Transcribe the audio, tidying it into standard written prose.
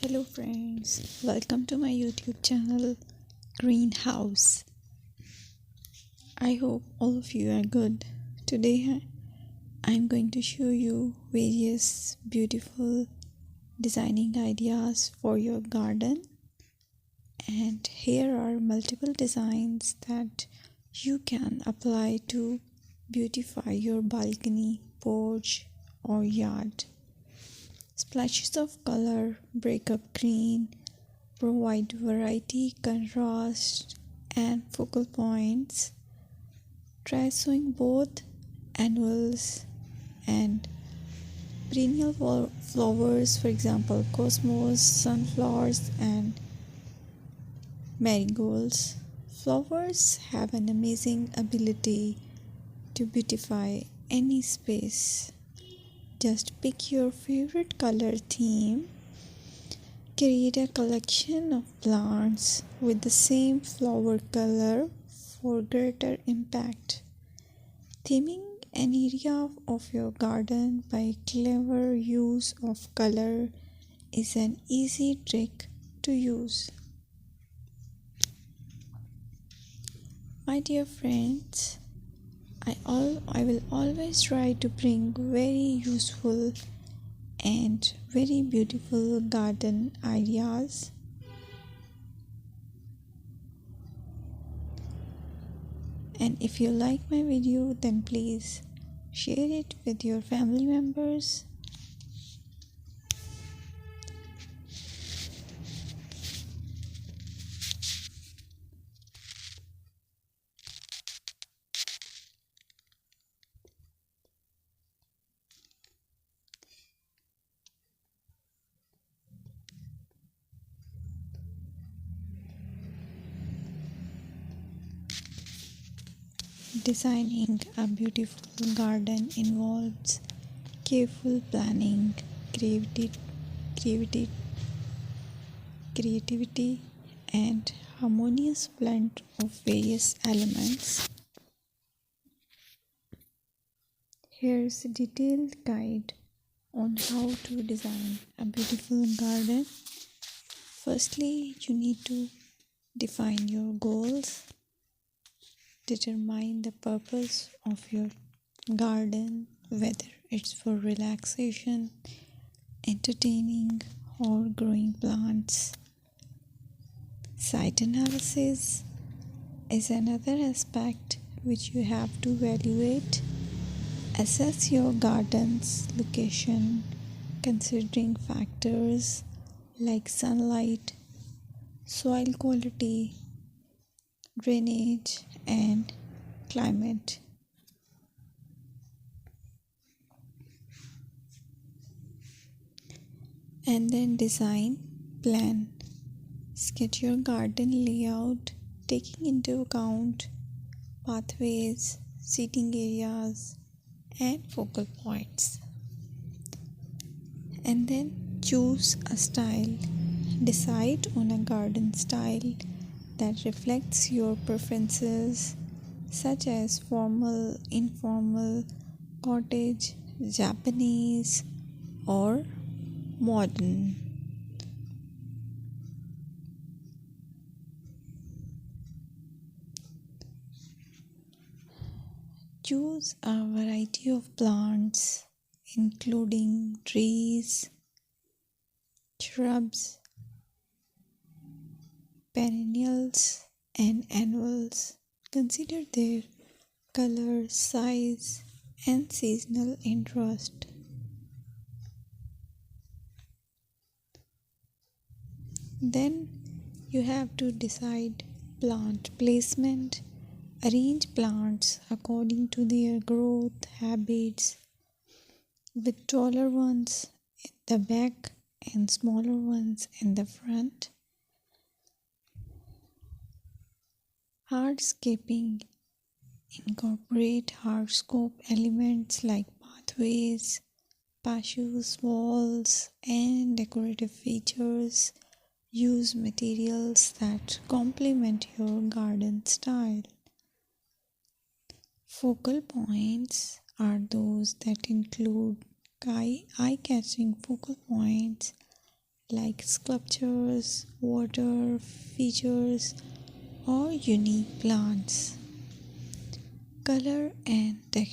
Hello friends, welcome to my YouTube channel Greenhouse. I hope all of you are good. Today I'm going to show you various beautiful designing ideas for your garden, and here are multiple designs that you can apply to beautify your balcony, porch or yard. Splashes of color break up green, provide variety, contrast, and focal points. Try sowing both annuals and perennial flowers, for example, cosmos, sunflowers, and marigolds. Flowers have an amazing ability to beautify any space. Just pick your favorite color theme. Create a collection of plants with the same flower color for greater impact. Theming an area of your garden by clever use of color is an easy trick to use. My dear friends, I will always try to bring very useful and very beautiful garden ideas. And if you like my video, then please share it with your family members. Designing a beautiful garden involves careful planning, creativity, creativity, and harmonious blend of various elements. Here's a detailed guide on how to design a beautiful garden. Firstly, you need to define your goals. Determine the purpose of your garden, whether it's for relaxation, entertaining, or growing plants. Site analysis is another aspect which you have to evaluate. Assess your garden's location, considering factors like sunlight, soil quality, drainage, and climate. And then design plan. Sketch your garden layout, taking into account pathways, seating areas, and focal points. And then choose a style. Decide on a garden style that reflects your preferences, such as formal, informal, cottage, Japanese, or modern. Choose a variety of plants, including trees, shrubs, perennials, and annuals. Consider their color, size, and seasonal interest. Then you have to decide plant placement. Arrange plants according to their growth habits, with taller ones in the back and smaller ones in the front. Hardscaping. Incorporate hardscape elements like pathways, patios, walls, and decorative features. Use materials that complement your garden style. Focal points are those that include eye-catching focal points like sculptures, water features, or unique plants. Color and texture.